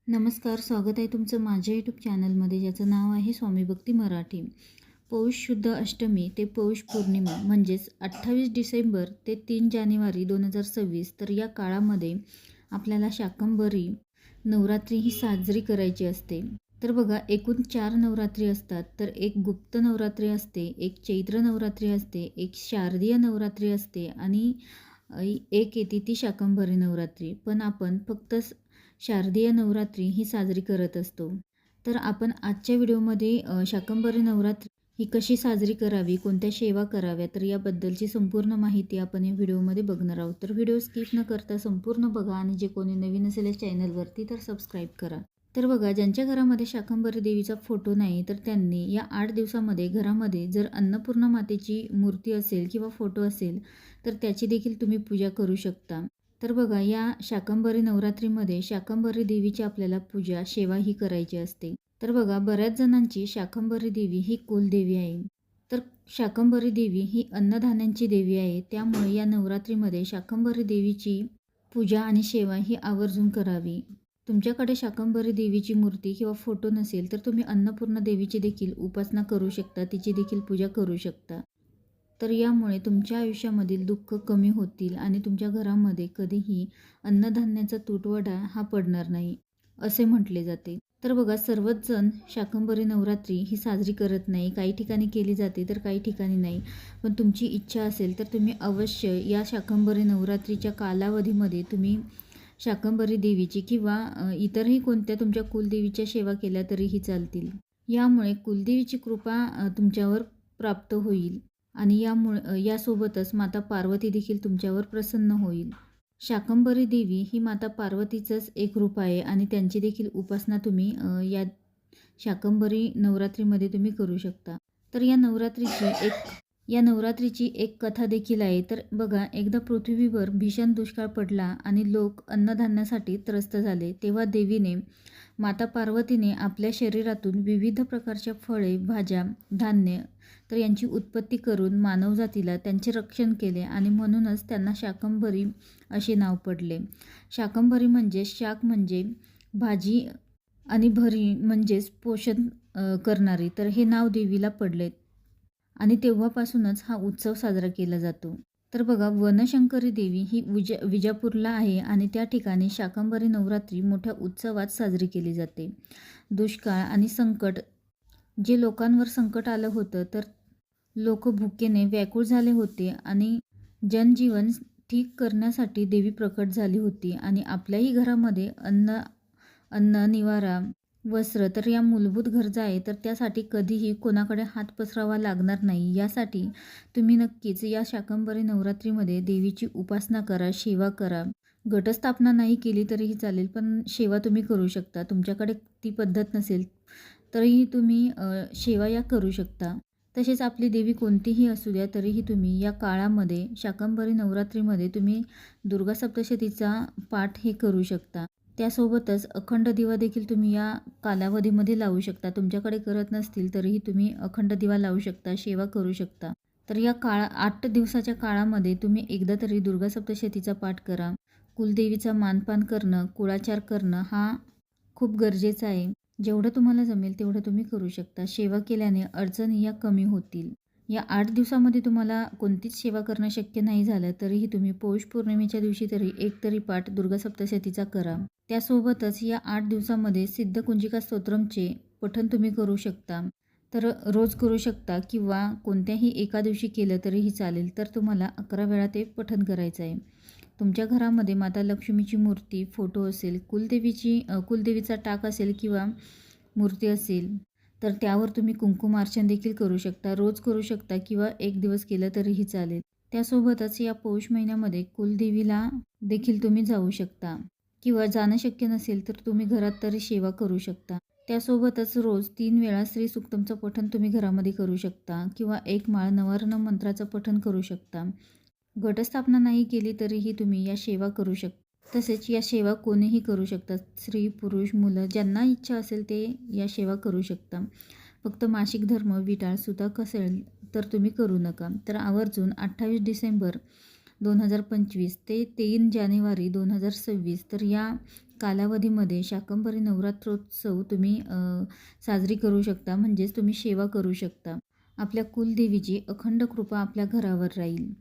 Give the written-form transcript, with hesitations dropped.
नमस्कार, स्वागत आहे तुमचं माझ्या यूट्यूब चॅनलमध्ये, ज्याचं नाव आहे स्वामी भक्ती मराठी. पौष शुद्ध अष्टमी ते पौष पौर्णिमा म्हणजेच 28 डिसेंबर ते 3 जानेवारी 2026, तर या काळामध्ये आपल्याला शाकंभरी नवरात्री ही साजरी करायची असते. तर बघा, एकूण 4 नवरात्री असतात. तर एक गुप्त नवरात्री असते, एक चैत्र नवरात्री असते, एक शारदीय नवरात्री असते आणि एक येते ती शाकंभरी नवरात्री. पण आपण फक्त शारदीय नवरात्री ही साजरी करत असतो. तर आपण आजच्या व्हिडिओमध्ये शाकंभरी नवरात्री ही कशी साजरी करावी, कोणत्या सेवा कराव्या, तर याबद्दलची संपूर्ण माहिती आपण या व्हिडिओमध्ये बघणार आहोत. तर व्हिडिओ स्किप न करता संपूर्ण बघा आणि जे कोणी नवीन असेल या चॅनलवरती तर सबस्क्राईब करा. तर बघा, ज्यांच्या घरामध्ये शाकंभरी देवीचा फोटो नाही तर त्यांनी या 8 दिवसामध्ये घरामध्ये जर अन्नपूर्णा मातेची मूर्ती असेल किंवा फोटो असेल तर त्याची देखील तुम्ही पूजा करू शकता. तर बघा, या शाकंभरी नवरात्रीमध्ये शाकंभरी देवीची आपल्याला पूजा, सेवा ही करायची असते. तर बघा, बऱ्याच जणांची शाकंभरी देवी ही कुलदेवी आहे. तर शाकंभरी देवी ही अन्नधान्यांची देवी आहे. त्यामुळे या नवरात्रीमध्ये शाकंभरी देवीची पूजा आणि सेवा ही आवर्जून करावी. तुमच्याकडे शाकंभरी देवीची मूर्ती किंवा फोटो नसेल तर तुम्ही अन्नपूर्णा देवीची देखील उपासना करू शकता, तिची देखील पूजा करू शकता. तर यामुळे तुमच्या आयुष्यामधील दुःख कमी होतील आणि तुमच्या घरामध्ये कधीही अन्नधान्याचा तुटवडा हा पडणार नाही, असे म्हटले जाते. तर बघा, सर्वच जण शाकंभरी नवरात्री ही साजरी करत नाही. काही ठिकाणी केली जाते तर काही ठिकाणी नाही. पण तुमची इच्छा असेल तर तुम्ही अवश्य या शाकंभरी नवरात्रीच्या कालावधीमध्ये तुम्ही शाकंभरी देवीची किंवा इतरही कोणत्या तुमच्या कुलदेवीच्या सेवा केल्या तरीही चालतील. यामुळे कुलदेवीची कृपा तुमच्यावर प्राप्त होईल आणि यासोबतच माता पार्वती देखील तुमच्यावर प्रसन्न होईल. शाकंभरी देवी ही माता पार्वतीचंच एक रूप आहे आणि त्यांची देखील उपासना तुम्ही शाकंभरी नवरात्रीमध्ये तुम्ही करू शकता. तर या नवरात्रीची एक कथा देखील आहे. तर बघा, एकदा पृथ्वीवर भीषण दुष्काळ पडला आणि लोक अन्नधान्यासाठी त्रस्त झाले. तेव्हा देवीने, माता पार्वतीने आपल्या शरीरातून विविध प्रकारच्या फळे, भाज्या, धान्य तर यांची उत्पत्ती करून मानवजातीला त्यांचे रक्षण केले आणि म्हणूनच त्यांना शाकंभरी असे नाव पडले. शाकंभरी म्हणजे शाक म्हणजे भाजी आणि भरी म्हणजेच पोषण करणारी. तर हे नाव देवीला पडले आणि तेव्हापासूनच हा उत्सव साजरा केला जातो. तर बघा, वनशंकरी देवी ही विजापूरला आहे आणि त्या ठिकाणी शाकंभरी नवरात्री मोठ्या उत्सवात साजरी केली जाते. दुष्काळ आणि संकट, जे लोकांवर संकट आलं होतं, तर लोक भुकेने व्याकुळ झाले होते आणि जनजीवन ठीक करण्यासाठी देवी प्रकट झाली होती आणि आपल्याही घरामध्ये अन्न, निवारा, वस्त्र तर या मूलभूत गरजा आहे. तर त्यासाठी कधीही कोणाकडे हात पसरावा लागणार नाही, यासाठी तुम्ही नक्कीच या शाकंभरी नवरात्रीमध्ये देवीची उपासना करा, सेवा करा. घटस्थापना नाही केली तरीही चालेल, पण सेवा तुम्ही करू शकता. तुमच्याकडे ती पद्धत नसेल तरीही तुम्ही सेवा या करू शकता. तसेच आपली देवी कोणतीही असू द्या तरीही तुम्ही या काळामध्ये शाकंभरी नवरात्रीमध्ये तुम्ही दुर्गा सप्तशतीचा पाठ हे करू शकता. त्यासोबतच अखंड दिवा देखील तुम्ही या कालावधीमध्ये लावू शकता. तुमच्याकडे करत नसतील तरीही तुम्ही अखंड दिवा लावू शकता, सेवा करू शकता. तर या 8 दिवसाच्या काळामध्ये तुम्ही एकदा तरी दुर्गा सप्तशतीचा पाठ करा. कुलदेवीचा मानपान करणं, कुळाचार करणं हा खूप गरजेचं आहे. जेवढं तुम्हाला जमेल तेवढं तुम्ही करू शकता. सेवा केल्याने अडचणी या कमी होतील. या 8 दिवसामध्ये तुम्हाला कोणतीच सेवा करणं शक्य नाही झालं तरीही तुम्ही पौष पौर्णिमेच्या दिवशी तरी एक तरी पाठ दुर्गा सप्तशतीचा करा. त्यासोबतच या 8 दिवसामध्ये सिद्धकुंजिका स्तोत्रमचे पठण तुम्ही करू शकता. तर रोज करू शकता किंवा कोणत्याही एका दिवशी केलं तरीही चालेल. तर तुम्हाला 11 वेळा ते पठण करायचं आहे. तुमच्या घरामध्ये माता लक्ष्मीची मूर्ती, फोटो असेल, कुलदेवीचा टाक असेल किंवा मूर्ती असेल तर त्यावर तुम्ही कुंकुमार्चन देखील करू शकता. रोज करू शकता किंवा एक दिवस केलं तरीही चालेल. त्यासोबतच या पौष महिन्यामध्ये कुलदेवीला देखील तुम्ही जाऊ शकता किंवा जाणं शक्य नसेल तर तुम्ही घरात तरी सेवा करू शकता. त्यासोबतच रोज 3 वेळा श्री सूक्तमचं पठण तुम्ही घरामध्ये करू शकता किंवा 1 माळ नवारण मंत्राचं पठण करू शकता. घटस्थापना नाही केली तरीही तुम्ही या सेवा करू शकता. तसेच या सेवा कोणीही करू शकतात. स्त्री, पुरुष, मुलं ज्यांना इच्छा असेल ते या सेवा करू शकता. फक्त मासिक धर्म, विटाळ, सुतक असेल तर तुम्ही करू नका. तर आवर्जून 28 डिसेंबर 2025 ते 3 जानेवारी 2026 तर या कालावधीमध्ये शाकंभरी नवरात्रोत्सव तुम्ही साजरी करू शकता, म्हणजेच तुम्ही सेवा करू शकता. आपल्या कुलदेवीची अखंड कृपा आपल्या घरावर राहील.